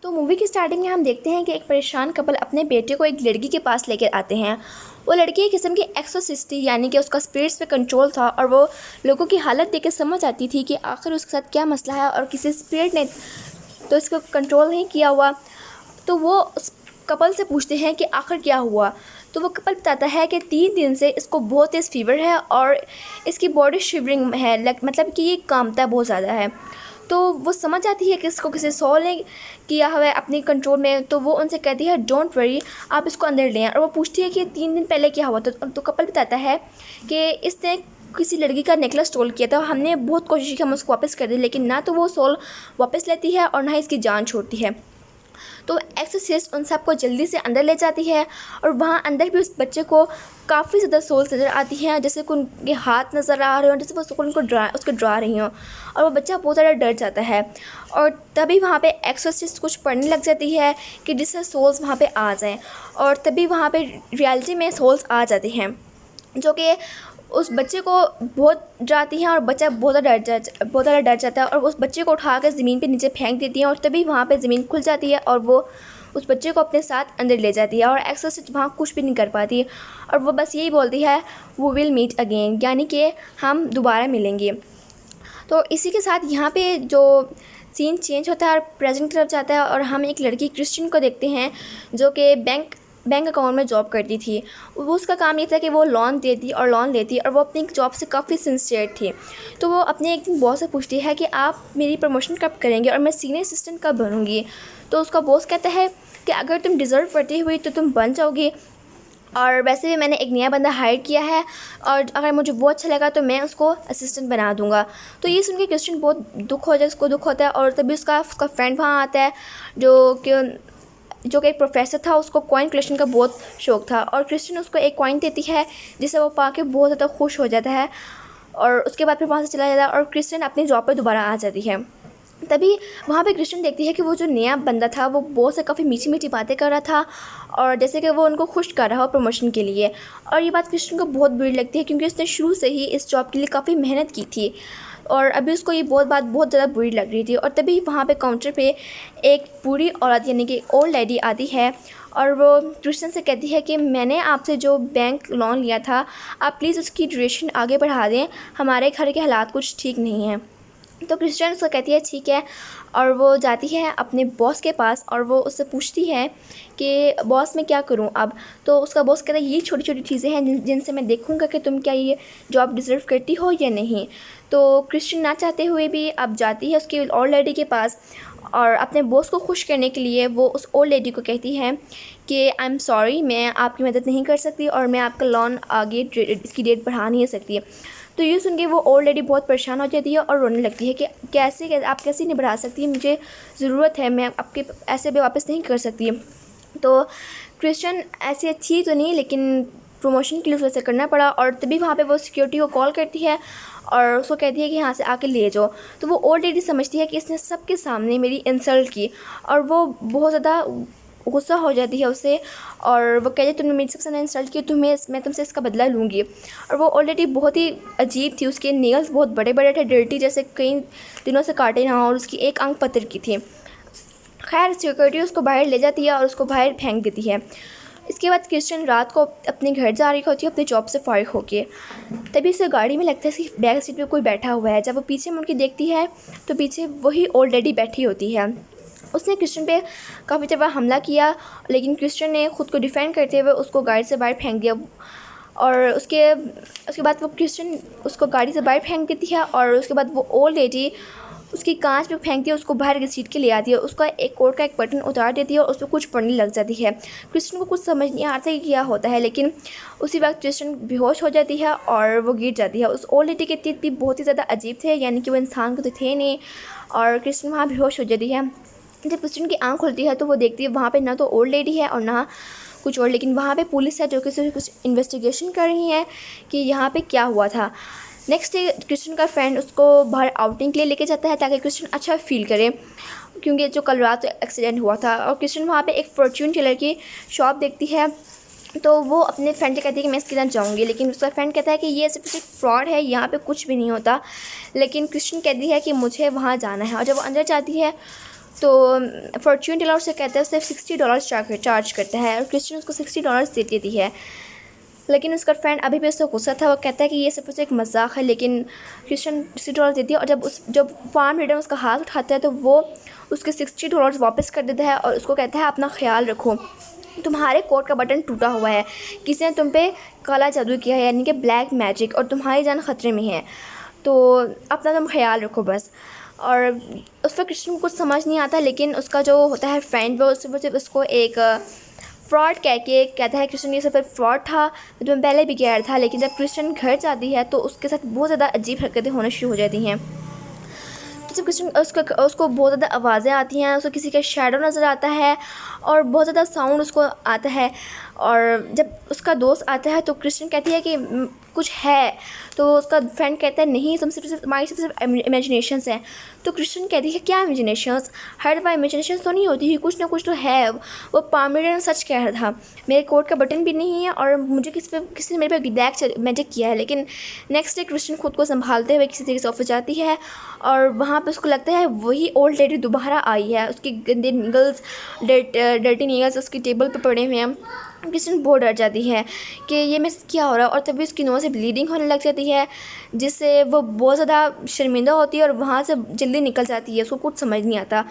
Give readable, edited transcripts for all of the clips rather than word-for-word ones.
तो मूवी की स्टार्टिंग में हम देखते हैं कि एक परेशान कपल अपने बेटे को एक लड़की के पास लेकर आते हैं। वो लड़की एक किस्म की एक्सोसिस्ट थी, यानी कि उसका स्पिरिट्स पे कंट्रोल था और वो लोगों की हालत देख के समझ आती थी कि आखिर उसके साथ क्या मसला है और किसी स्पिरिट ने तो इसको कंट्रोल नहीं किया हुआ। तो वो उस कपल से पूछते हैं कि आखिर क्या हुआ। तो वो कपल बताता है कि 3 दिन से इसको बहुत तेज़ फीवर है और इसकी बॉडी शिवरिंग है, मतलब कि ये कांपता बहुत ज़्यादा है। तो वो समझ आती है कि इसको किसी सोल ने किया हुआ है अपने कंट्रोल में। तो वो उनसे कहती है डोंट वरी, आप इसको अंदर लें। और वो पूछती है कि 3 दिन पहले क्या हुआ। तो कपल बताता है कि इसने किसी लड़की का नेकलेस स्टोल किया था। हमने बहुत कोशिश की हम उसको वापस कर दें, लेकिन ना तो वो सोल वापस लेती है और ना ही इसकी जान छोड़ती है। तो एक्सोसिस्ट उन सबको जल्दी से अंदर ले जाती है और वहाँ अंदर भी उस बच्चे को काफ़ी ज़्यादा सोल्स नज़र आती हैं, जैसे कि उनके हाथ नज़र आ रहे हो, जैसे वो उनको उसको ड्रा रही हों। और वो बच्चा बहुत ज़्यादा डर जाता है और तभी वहाँ पे एक्सोसिस्ट कुछ पढ़ने लग जाती है कि जिससे सोल्स वहाँ पे आ जाएं। और तभी वहाँ पे रियलिटी में सोल्स आ जाते हैं जो कि उस बच्चे को बहुत डराती हैं और बच्चा बहुत ज़्यादा डर जाता है और उस बच्चे को उठा कर ज़मीन पे नीचे फेंक देती हैं। और तभी वहाँ पे ज़मीन खुल जाती है और वो उस बच्चे को अपने साथ अंदर ले जाती है और एक्सोसिस्ट वहाँ कुछ भी नहीं कर पाती और वो बस यही बोलती है वो विल मीट अगेन, यानी कि हम दोबारा मिलेंगे। तो इसी के साथ यहाँ पे जो सीन चेंज होता है और प्रेजेंट की तरफ जाता है और हम एक लड़की क्रिश्चियन को देखते हैं जो कि बैंक अकाउंट में जॉब करती थी। वो उसका काम ये था कि वो लोन देती और लोन लेती और वो अपनी जॉब से काफ़ी सिंसियर थी। तो वो अपने एक दिन बॉस से पूछती है कि आप मेरी प्रमोशन कब करेंगे और मैं सीनियर असिस्टेंट कब बनूंगी। तो उसका बॉस कहता है कि अगर तुम डिज़र्व करती हुई तो तुम बन जाओगी, और वैसे भी मैंने एक नया बंदा हायर किया है और अगर मुझे वो अच्छा लगा तो मैं उसको असिस्टेंट बना दूंगा। तो ये सुन के क्रिश्चियन बहुत उसको दुख होता है और तभी उसका फ्रेंड वहाँ आता है जो कि एक प्रोफेसर था। उसको कॉइन कलेक्शन का बहुत शौक़ था और क्रिश्चियन उसको एक कॉइन देती है जिसे वो पा के बहुत ज़्यादा खुश हो जाता है और उसके बाद फिर वहाँ से चला जाता है और क्रिश्चियन अपनी जॉब पर दोबारा आ जाती है। तभी वहाँ पे क्रिश्चियन देखती है कि वो जो नया बंदा था वो बहुत से काफ़ी मीठी मीठी बातें कर रहा था और जैसे कि वो उनको खुश कर रहा हो प्रमोशन के लिए। और ये बात क्रिश्चियन को बहुत बुरी लगती है क्योंकि उसने शुरू से ही इस जॉब के लिए काफ़ी मेहनत की थी और अभी उसको ये बात बहुत ज़्यादा बुरी लग रही थी। और तभी वहाँ पे काउंटर पे एक बूढ़ी औरत यानी कि ओल्ड लेडी आती है और वो क्रिश्चियन से कहती है कि मैंने आपसे जो बैंक लोन लिया था आप प्लीज़ उसकी ड्यूरेशन आगे बढ़ा दें, हमारे घर के हालात कुछ ठीक नहीं हैं। तो क्रिश्चियन उसको कहती है ठीक है और वो जाती है अपने बॉस के पास और वो उससे पूछती है कि बॉस मैं क्या करूं अब। तो उसका बॉस कहता है ये छोटी छोटी चीज़ें हैं जिनसे मैं देखूंगा कि तुम क्या ये जॉब डिज़र्व करती हो या नहीं। तो क्रिश्चियन ना चाहते हुए भी अब जाती है उसकी ओल्ड लेडी के पास और अपने बॉस को खुश करने के लिए वो उस ओल्ड लेडी को कहती है कि आई एम सॉरी, मैं आपकी मदद नहीं कर सकती और मैं आपका लोन आगे इसकी डेट बढ़ा नहीं सकती। तो ये सुन के वो ओल्ड लेडी बहुत परेशान हो जाती है और रोने लगती है कि आप कैसे नहीं बढ़ा सकती, मुझे ज़रूरत है, मैं आपके ऐसे भी वापस नहीं कर सकती। तो क्रिश्चियन ऐसी थी तो नहीं, लेकिन प्रमोशन के लिए उसको ऐसा करना पड़ा और तभी वहाँ पे वो सिक्योरिटी को कॉल करती है और उसको कहती है कि यहाँ से आके ले जाओ। तो वो ओल्ड लेडी समझती है कि इसने सबके सामने मेरी इंसल्ट की और वो बहुत ज़्यादा गुस्सा हो जाती है उससे और वो कहती है तुमने मेरी सबसे ज़्यादा इंसल्ट की, मैं तुमसे इसका बदला लूँगी। और वो ऑलरेडी बहुत ही अजीब थी, उसके नेल्स बहुत बड़े बड़े थे, डर्टी जैसे कई दिनों से काटे ना और उसकी एक आंख पत्थर की थी। खैर सिक्योरिटी उसको बाहर ले जाती है और उसको बाहर फेंक देती है। इसके बाद क्रिश्चियन रात को अपने घर जा रही होती है अपनी जॉब से फारिग होके। तभी उसे गाड़ी में लगता है कि बैक सीट पे कोई बैठा हुआ है। जब वो पीछे मुड़ के देखती है तो पीछे वही ओल्ड लेडी बैठी होती है। उसने क्रिश्चियन पे काफ़ी दफ़ा हमला किया लेकिन क्रिश्चियन ने ख़ुद को डिफेंड करते हुए उसको गाड़ी से बाहर फेंक दिया और उसके बाद वो क्रिश्चियन उसको गाड़ी से बाहर फेंक देती है और उसके बाद वो ओल्ड लेडी उसकी कांच पे फेंकती है, उसको बाहर की सीट के ले आती है, उसका एक कोट का एक बटन उतार देती है और उस पर कुछ पढ़ने लग जाती है। क्रिश्चियन को कुछ समझ नहीं आता कि क्या होता है, लेकिन उसी वक्त क्रिश्चियन बेहोश हो जाती है और वो गिर जाती है। उस ओल्ड लेडी के तीत भी बहुत ही ज़्यादा अजीब थे, यानी कि वो इंसान को तो थे नहीं और क्रिश्चियन वहाँ बेहोश हो जाती है। जब क्रिश्चियन की आँख खुलती है तो वो देखती है वहाँ पे ना तो ओल्ड लेडी है और ना कुछ और, लेकिन वहाँ पे पुलिस है जो कि सिर्फ कुछ इन्वेस्टिगेशन कर रही है कि यहाँ पे क्या हुआ था। नेक्स्ट डे क्रिश्चियन का फ्रेंड उसको बाहर आउटिंग के लिए लेके जाता है ताकि क्रिश्चियन अच्छा फील करे, क्योंकि जो कल रात एक्सीडेंट हुआ था। और क्रिश्चियन वहाँ पे एक फॉर्च्यून टेलर की शॉप देखती है तो वो अपने फ्रेंड से कहती है कि मैं इसके साथ जाऊँगी, लेकिन उसका फ्रेंड कहता है कि ये सिर्फ फ्रॉड है, यहाँ पे कुछ भी नहीं होता। लेकिन क्रिश्चियन कहती है कि मुझे वहाँ जाना है और जब वो अंदर जाती है तो फॉर्च्यून टेलर उसे कहता है उसे $60 चार्ज करता है और क्रिश्चियन उसको $60 दे देती है। लेकिन उसका फ्रेंड अभी भी उससे गुस्सा था, वो कहता है कि ये सब कुछ एक मजाक है, लेकिन क्रिश्चियन $60 देती है और जब फार्म रीडर उसका हाथ उठाता है तो वो उसके $60 वापस कर देता है और उसको कहता है अपना ख्याल रखो, तुम्हारे कोट का बटन टूटा हुआ है, किसी ने तुम पे काला जादू किया है यानी कि ब्लैक मैजिक, और तुम्हारी जान ख़तरे में है, तो अपना तुम ख्याल रखो बस। और उस पर क्रिश्चियन को कुछ समझ नहीं आता, लेकिन उसका जो होता है फ्रेंड वो सिर्फ उसको एक फ्रॉड कह के कहता है क्रिश्चियन ये सब फ्रॉड था, तो मैं पहले भी कह रहा था। लेकिन जब क्रिश्चियन घर जाती है तो उसके साथ बहुत ज़्यादा अजीब हरकतें होना शुरू हो जाती हैं। तो जब क्रिश्चियन उसको बहुत ज़्यादा आवाज़ें आती हैं, उसको किसी का शैडो नज़र आता है और बहुत ज़्यादा साउंड उसको आता है। और जब उसका दोस्त आता है तो क्रिश्चियन कहती है कि कुछ है, तो उसका फ्रेंड कहता है नहीं, तुम्हारी सिर्फ इमेजिनेशंस हैं। तो क्रिश्चियन कहती है क्या इमेजिनेशंस, हर दफ़ा इमेजिनेशंस तो नहीं होती, कुछ ना कुछ तो है। वो पामिलियन सच कह रहा था, मेरे कोट का बटन भी नहीं है और मुझे किसी ने मेरे पे ब्लैक मैजिक किया है। लेकिन नेक्स्ट डे क्रिश्चियन खुद को संभालते हुए किसी तरीके से ऑफिस जाती है और वहाँ पे उसको लगता है वही ओल्ड लेडी दोबारा आई है, उसकी गंदे नीगल्स, डर्टी नीगल्स उसकी टेबल पे पड़े हुए हैं। क्रिश्चियन बहुत डर जाती है कि ये मेरे साथ क्या हो रहा है, और तभी उसकी नोज़ से ब्लीडिंग होने लग जाती है, जिससे वो बहुत ज़्यादा शर्मिंदा होती है और वहाँ से जल्दी निकल जाती है। उसको कुछ समझ नहीं आता,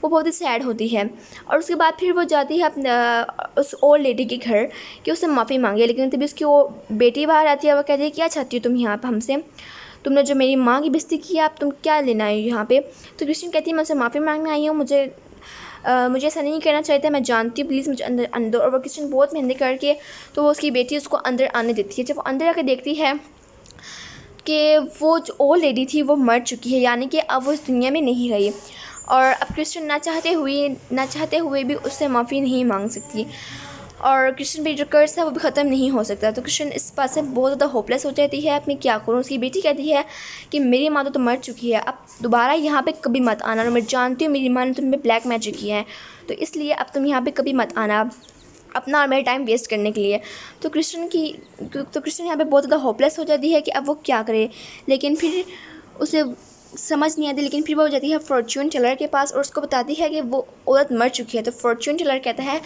वो बहुत ही सैड होती है। और उसके बाद फिर वो जाती है अपने उस ओल्ड लेडी के घर कि उससे माफ़ी मांगे। लेकिन तभी उसकी वो बेटी बाहर आती है, वो कहती है क्या चाहती हो तुम यहाँ पर हमसे, तुमने जो मेरी माँ की बेइज्जती की है, अब तुम क्या लेना आई हो यहाँ पे। तो क्रिश्चियन कहती है मैं उससे माफ़ी मांगने आई हूँ, मुझे ऐसा नहीं करना चाहिए था, मैं जानती हूँ, प्लीज़ मुझे अंदर। और वो क्रिश्चियन बहुत मेहनत करके तो वो उसकी बेटी उसको अंदर आने देती है। जब वो अंदर आकर देखती है कि वो जो ओल्ड लेडी थी वो मर चुकी है, यानी कि अब वो इस दुनिया में नहीं रही, और अब क्रिश्चियन ना चाहते हुए भी उससे माफ़ी नहीं मांग सकती, और क्रिश्चियन भी जो कर्ज था वो भी ख़त्म नहीं हो सकता। तो क्रिश्चियन इस बात से बहुत ज़्यादा होपलेस हो जाती है, अब मैं क्या करूँ। उसकी बेटी कहती है कि मेरी माँ तो मर चुकी है, अब दोबारा यहाँ पे कभी मत आना, और मैं जानती हूँ मेरी माँ ने तुम्हें ब्लैक मैजिक किया है, तो इसलिए अब तुम यहाँ पे कभी मत आना अपना और मेरा टाइम वेस्ट करने के लिए। तो क्रिश्चियन यहाँ पे बहुत ज़्यादा होपलेस हो जाती है कि अब वो क्या करे। लेकिन फिर उसे समझ नहीं आती, लेकिन फिर वो जाती है फॉर्च्यून टेलर के पास और उसको बताती है कि वो औरत मर चुकी है। तो फॉर्च्यून टेलर कहता है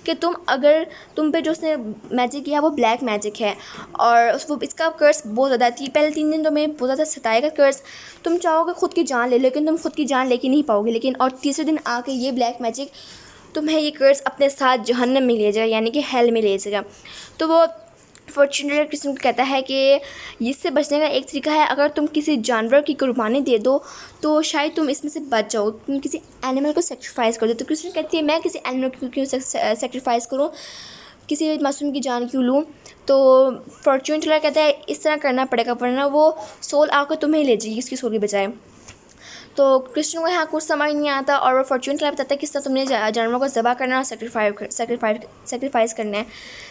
कि तुम पे जो उसने मैजिक किया वो ब्लैक मैजिक है, और इसका कर्ज बहुत ज़्यादा थी, पहले 3 दिन तुम्हें बहुत ज़्यादा सताएगा कर्ज, तुम चाहोगे खुद की जान ले, लेकिन तुम खुद की जान लेके नहीं पाओगे, लेकिन और तीसरे दिन आके ये ब्लैक मैजिक तुम्हें ये कर्ज अपने साथ जहन्नम में ले जाएगा, यानी कि हेल में ले जाएगा। तो वो फॉर्च्यूनर क्रिश्चियन को कहता है कि इससे बचने का एक तरीका है, अगर तुम किसी जानवर की कुर्बानी दे दो तो शायद तुम इसमें से बच जाओ, तुम किसी एनिमल को सेक्रीफाइस कर दो। तो क्रिश्चियन कहती है मैं किसी एनिमल को क्यों सेक्रीफाइस करूँ, किसी मासूम की जान क्यों लूँ। तो फॉर्च्यून टेलर कहता है इस तरह करना पड़ेगा, वरना वो सोल आकर तुम्हें ले जाएगी उसकी सोल की बजाय। तो क्रिश्चियन को यहाँ कुछ समझ नहीं आता, और वो फॉर्च्यून टेलर बताता है किस तरह तुमने जानवरों को ज़बह करना और सेक्रीफाइस करना है।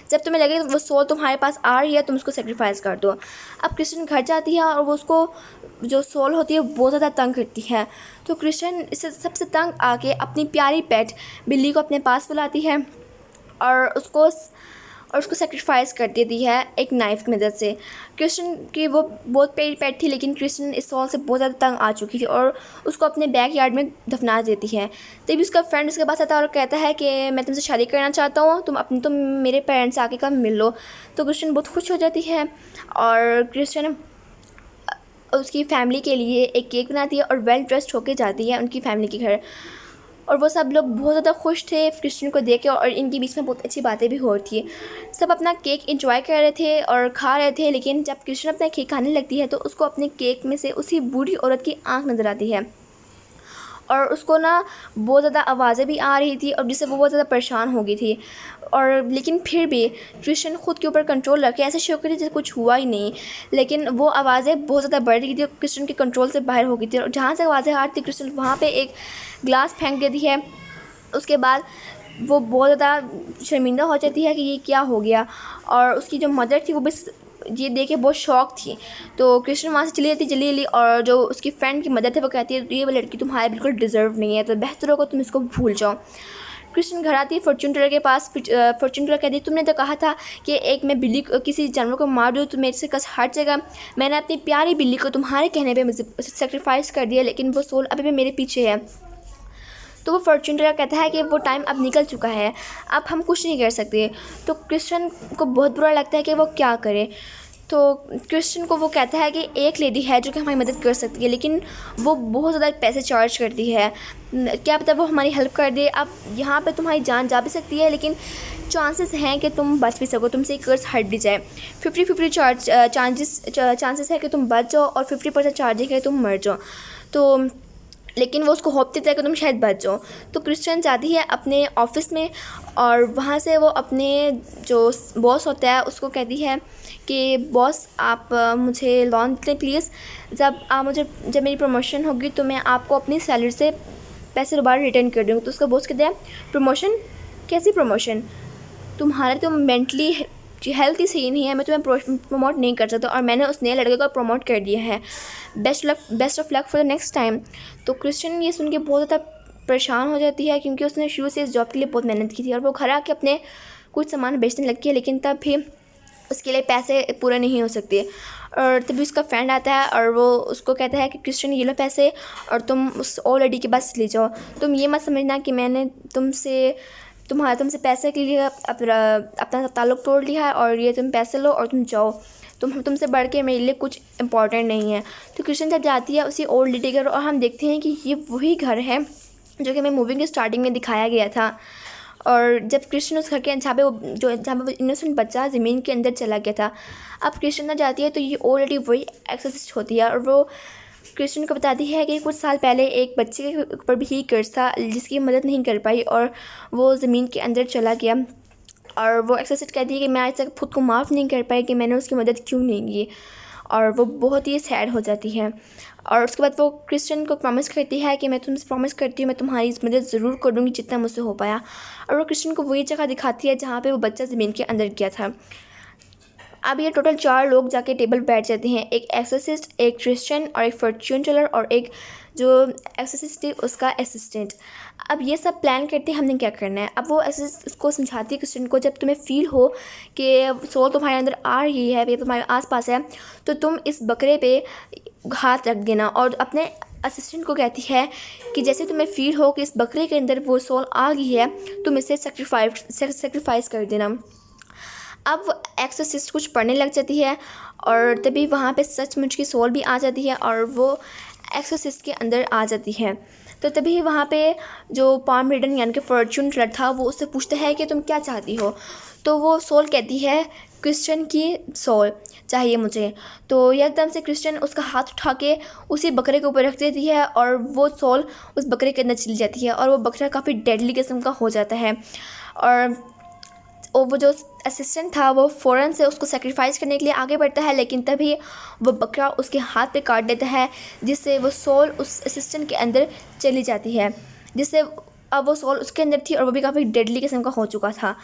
जब तुम्हें लगे वो सोल तुम्हारे पास आ रही है तुम उसको सेक्रीफाइस कर दो। अब क्रिश्चियन घर जाती है और वो उसको जो सोल होती है बहुत ज़्यादा तंग करती है। तो क्रिश्चियन इससे सबसे तंग आके अपनी प्यारी पेट बिल्ली को अपने पास बुलाती है और उसको सेक्रीफाइस कर देती है एक नाइफ़ की मदद से। क्रिश्चियन की वो बहुत प्यारी पेट थी, लेकिन क्रिश्चियन इस सॉल से बहुत ज़्यादा तंग आ चुकी थी और उसको अपने बैक यार्ड में दफना देती है। तभी उसका फ्रेंड उसके पास आता है और कहता है कि मैं तुमसे शादी करना चाहता हूँ, तुम मेरे पेरेंट्स आके कब मिल लो। तो क्रिश्चियन बहुत खुश हो जाती है और क्रिश्चियन उसकी फ़ैमिली के लिए एक केक बनाती है और वेल ड्रेस्ड होके जाती है उनकी फ़ैमिली के घर। और वो सब लोग बहुत ज़्यादा खुश थे क्रिश्चियन को देख के, और इनके बीच में बहुत अच्छी बातें भी हो रही थी। सब अपना केक एंजॉय कर रहे थे और खा रहे थे, लेकिन जब क्रिश्चियन अपना केक खाने लगती है तो उसको अपने केक में से उसी बूढ़ी औरत की आंख नज़र आती है, और उसको ना बहुत ज़्यादा आवाज़ें भी आ रही थी और जिससे वो बहुत ज़्यादा परेशान हो गई थी। और लेकिन फिर भी क्रिश्चियन खुद के ऊपर कंट्रोल रखे, ऐसे शो करे जैसे कुछ हुआ ही नहीं, लेकिन वो आवाज़ें बहुत ज़्यादा बढ़ रही थी, क्रिश्चियन के कंट्रोल से बाहर हो गई थी। और जहाँ से आवाज़ें आ रही थी क्रिश्चियन वहाँ पे एक ग्लास फेंक देती है। उसके बाद वो बहुत ज़्यादा शर्मिंदा हो जाती है कि ये क्या हो गया, और उसकी जो मदर थी वो भी ये देख के बहुत शॉक थी। तो क्रिश्चियन वहाँ से चली जाती जल्दी, और जो उसकी फ्रेंड की मदर थी वो कहती है ये वो लड़की तुम्हारे बिल्कुल डिज़र्व नहीं है, तो बेहतर होगा तुम इसको भूल जाओ। क्रिश्चियन घर आती है फॉर्च्यून टेलर के पास। फॉर्च्यून टेलर कहती है तुमने तो कहा था कि एक मैं बिल्ली किसी जानवर को मार दूँ तो मेरे से कस हट जाएगा, मैंने अपनी प्यारी बिल्ली को तुम्हारे कहने पे सेक्रीफाइस कर दिया, लेकिन वो सोल अभी भी मेरे पीछे है। तो वो फॉर्च्यून टेलर कहता है कि वो टाइम अब निकल चुका है, अब हम कुछ नहीं कर सकते। तो क्रिश्चियन को बहुत बुरा लगता है कि वो क्या करे। तो क्रिश्चियन को वो कहता है कि एक लेडी है जो कि हमारी मदद कर सकती है, लेकिन वो बहुत ज़्यादा पैसे चार्ज करती है, क्या पता वो हमारी हेल्प कर दे। अब यहाँ पे तुम्हारी जान जा भी सकती है, लेकिन चांसेस हैं कि तुम बच भी सको, तुमसे एक कर्ज हट भी जाए। 50-50 चांसेस है कि तुम बच जाओ और 50% चार्ज है कि तुम मर जाओ। तो लेकिन वो उसको होप देता है कि तुम शायद बच जाओ। तो क्रिश्चियन जाती है अपने ऑफिस में और वहाँ से वो अपने जो बॉस होता है उसको कहती है कि बॉस आप मुझे लोन दें प्लीज़, जब मेरी प्रमोशन होगी तो मैं आपको अपनी सैलरी से पैसे दोबारा रिटर्न कर दूँगी। तो उसका बॉस कहता है प्रमोशन? कैसी प्रमोशन? तुम्हारा तो मेंटली हेल्थ ही सही नहीं है, मैं तुम्हें प्रमोट नहीं कर सकता, और मैंने उस नए लड़के को प्रमोट कर दिया है। Best of luck for the next time. तो क्रिश्चियन ये सुन के बहुत ज़्यादा परेशान हो जाती है, क्योंकि उसने शुरू से इस जॉब के लिए बहुत मेहनत की थी और वो घर आके अपने कुछ सामान बेचने लगी है, लेकिन तब भी उसके लिए पैसे पूरे नहीं हो सकते। और तभी उसका फ्रेंड आता है और वो उसको कहता है कि क्रिश्चियन ये लो पैसे और तुम उस ओल्ड लेडी के पास ले जाओ। तुम ये मत समझना कि मैंने तुमसे पैसे के लिए अपना ताल्लुक़ तोड़ लिया है और ये तुम पैसे लो और तुम जाओ, तुमसे बढ़ के मेरे लिए कुछ इंपॉर्टेंट नहीं है। तो क्रिश्चियन जब जाती है उसी ओल्ड लेडी घर, और हम देखते हैं कि ये वही घर है जो कि हमें मूवी के स्टार्टिंग में दिखाया गया था। और जब क्रिश्चियन उस घर के जहाँ पे वो इनोसेंट बच्चा ज़मीन के अंदर चला गया था, अब क्रिश्चियन ना जाती है तो ये ओल्ड लेडी वही एक्सोसिस्ट होती है, और वो क्रिश्चियन को बताती है कि कुछ साल पहले एक बच्चे के ऊपर भी ही कर्ज था जिसकी मदद नहीं कर पाई और वो ज़मीन के अंदर चला गया। और वो एक्सोसिस्ट कहती है कि मैं आज तक खुद को माफ़ नहीं कर पाई कि मैंने उसकी मदद क्यों नहीं की, और वो बहुत ही सैड हो जाती है। और उसके बाद वो क्रिश्चियन को प्रॉमिस करती है कि मैं तुमसे प्रॉमिस करती हूँ मैं तुम्हारी इस मदद ज़रूर करूँगी जितना मुझसे हो पाया। और वो क्रिश्चियन को वही जगह दिखाती है जहाँ पे वो बच्चा ज़मीन के अंदर गया था। अब ये टोटल 4 लोग जाके टेबल पर बैठ जाते हैं, एक एक्सोसिस्ट, एक क्रिश्चियन और एक फॉर्च्यून टेलर और एक जो एक्सोसिस्ट है उसका असिस्टेंट। अब ये सब प्लान करते हैं हमने क्या करना है। अब वो एक्सोसिस्ट उसको समझाती है क्रिश्चियन को, जब तुम्हें फील हो कि सोल तुम्हारे अंदर आ रही है, ये तुम्हारे आसपास है, तो तुम इस बकरे पे हाथ रख देना। और अपने असिस्टेंट को कहती है कि जैसे तुम्हें फील हो कि इस बकरे के अंदर वो सोल आ गई है, तुम इसे सेक्रीफाइस कर देना। अब एक्सोसिस्ट कुछ पढ़ने लग जाती है और तभी वहाँ पे सचमुच की सोल भी आ जाती है और वो एक्सोसिस्ट के अंदर आ जाती है। तो तभी वहाँ पे जो पाम रीडन यानी कि फॉर्च्यून टेलर था वो उससे पूछता है कि तुम क्या चाहती हो। तो वो सोल कहती है क्रिश्चियन की सोल चाहिए मुझे। तो एकदम से क्रिश्चियन उसका हाथ उठा के उसी बकरे के ऊपर रख देती है और वो सोल उस बकरे के अंदर चली जाती है और वो बकरा काफ़ी डेडली किस्म का हो जाता है। और वो जो असिस्टेंट था वो फ़ौरन से उसको सेक्रीफाइस करने के लिए आगे बढ़ता है, लेकिन तभी वो बकरा उसके हाथ पे काट देता है, जिससे वो सोल उस असिस्टेंट के अंदर चली जाती है, जिससे अब वो सोल उसके अंदर थी और वो भी काफ़ी डेडली किस्म का हो चुका था।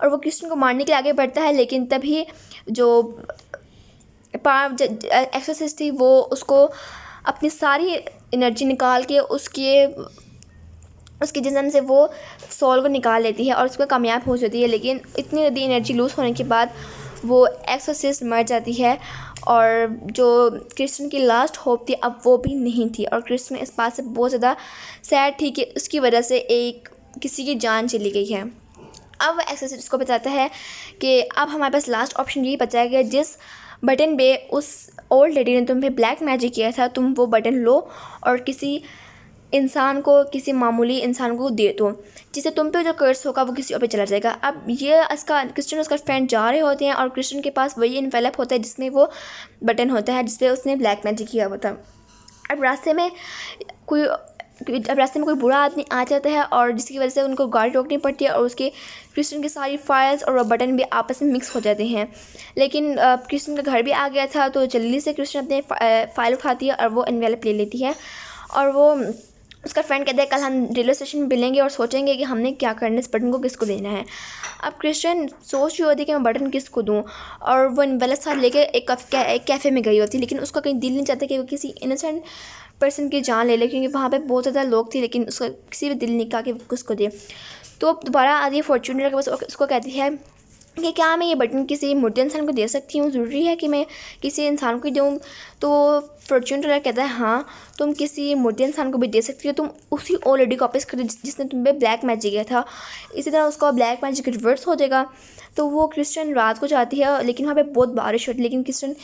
और वो क्रिश्चियन को मारने के लिए आगे बढ़ता है, लेकिन तभी जो एक्सोसिस्ट थी वो उसको अपनी सारी एनर्जी निकाल के उसके जिस्म से वो सोल को निकाल लेती है और उसको कामयाब हो जाती है। लेकिन इतनी ज़्यादा एनर्जी लूज़ होने के बाद वो एक्सोसिस्ट मर जाती है और जो क्रिश्चियन की लास्ट होप थी अब वो भी नहीं थी। और क्रिश्चियन इस बात से बहुत ज़्यादा सैड थी कि उसकी वजह से किसी की जान चली गई है। अब एक्सोसिस्ट उसको बताता है कि अब हमारे पास लास्ट ऑप्शन यही बचा है कि जिस बटन पे उस ओल्ड लेडी ने तुम पे ब्लैक मैजिक किया था तुम वो बटन लो और किसी मामूली इंसान को दे दो, जिससे तुम पे जो कर्ज होगा वो किसी और पे चला जाएगा। अब ये क्रिश्चियन उसका फ्रेंड जा रहे होते हैं और क्रिश्चियन के पास वही इन्वेलप होता है जिसमें वो बटन होता है जिसपे उसने ब्लैक मैजिक किया हुआ था। अब रास्ते में कोई बुरा आदमी आ जाता है और जिसकी वजह से उनको गाड़ी रोकनी पड़ती है और उसके क्रिश्चियन की सारी फाइल्स और बटन भी आपस में मिक्स हो जाते हैं। लेकिन क्रिश्चियन का घर भी आ गया था तो जल्दी से क्रिश्चियन अपने फ़ाइल उठाती है और वो एनवेलप ले लेती है। और वो उसका फ्रेंड कहता है कल हम रेलवे स्टेशन में मिलेंगे और सोचेंगे कि हमने क्या करना है, इस बटन को किसको देना है। अब क्रिश्चियन सोच रही होती है कि मैं बटन किसको दूँ और वो एनवेलप साथ लेके एक कैफ़े में गई होती, लेकिन उसका कहीं दिल नहीं चाहता कि वो किसी इनोसेंट पर्सन की जान ले ले, क्योंकि वहाँ पे बहुत ज़्यादा लोग थे, लेकिन उसका किसी भी दिल नहीं कहा कि वो किसको दे। तो अब दोबारा आती है फॉर्च्यूनर के पास, उसको कहती है कि क्या मैं ये बटन किसी मुर्दे इंसान को दे सकती हूँ, ज़रूरी है कि मैं किसी इंसान को दूँ। तो फॉर्चून टेलर कहता है हाँ, तुम किसी मुर्दे इंसान को भी दे सकती हो, तुम उसी ओल्ड लेडी को वापस कर दो जिसने तुम पे ब्लैक मैजिक किया था, इसी तरह उसका ब्लैक मैजिक रिवर्स हो जाएगा। तो वो क्रिस्टन रात को जाती है, लेकिन वहाँ पे बहुत बारिश होती है, लेकिन क्रिस्टन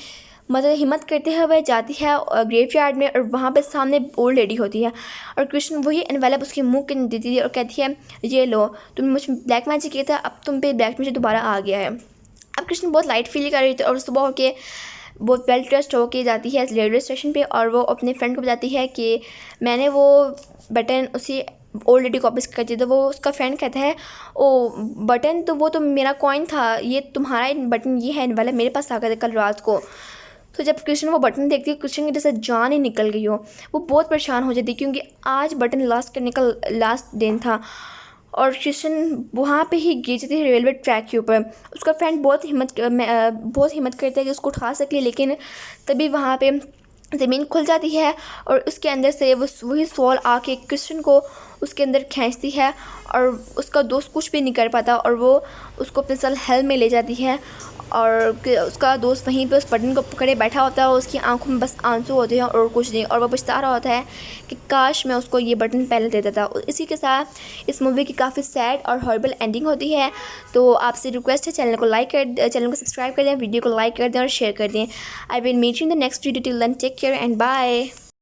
मतलब हिम्मत करते हुए जाती है ग्रेवयार्ड में, और वहाँ पे सामने ओल्ड लेडी होती है और कृष्ण वही एनवेलप उसके मुंह के देती है और कहती है ये लो, तुम मुझ ब्लैक मैजिक किया था, अब तुम पे ब्लैक मैजिक दोबारा आ गया है। अब कृष्ण बहुत लाइट फील कर रही थी और सुबह होके बहुत वेल ड्रेस्ड होके जाती है रेलवे स्टेशन पे, और वो अपने फ्रेंड को बताती है कि मैंने वो बटन उसी ओल्ड लेडी को वापस कर दिया। तो वो उसका फ्रेंड कहता है ओ बटन, तो वो तो मेरा कॉइन था, ये तुम्हारा बटन ये है वाला मेरे पास आ गया था कल रात को। तो जब कृष्ण वो बटन देखती है, कृष्ण की जैसे जान ही निकल गई हो, वो बहुत परेशान हो जाती है क्योंकि आज बटन लॉस्ट करने का लास्ट दिन था और कृष्ण वहाँ पे ही गिर जाती है रेलवे ट्रैक के ऊपर। उसका फ्रेंड बहुत हिम्मत करता है कि उसको उठा सके, लेकिन तभी वहाँ पे ज़मीन खुल जाती है और उसके अंदर से वही सोल आके कृष्ण को उसके अंदर खींचती है और उसका दोस्त कुछ भी नहीं कर पाता और वो उसको अपने साथ हेल में ले जाती है। और उसका दोस्त वहीं पे उस बटन को पकड़े बैठा होता है और उसकी आंखों में बस आंसू होते हैं और कुछ नहीं, और वो पछता रहा होता है कि काश मैं उसको ये बटन पहले दे देता। इसी के साथ इस मूवी की काफ़ी सैड और हॉरिबल एंडिंग होती है। तो आपसे रिक्वेस्ट है चैनल को सब्सक्राइब कर दें, वीडियो को लाइक कर दें और शेयर कर दें। I will meet you in the next video, till then take care and bye.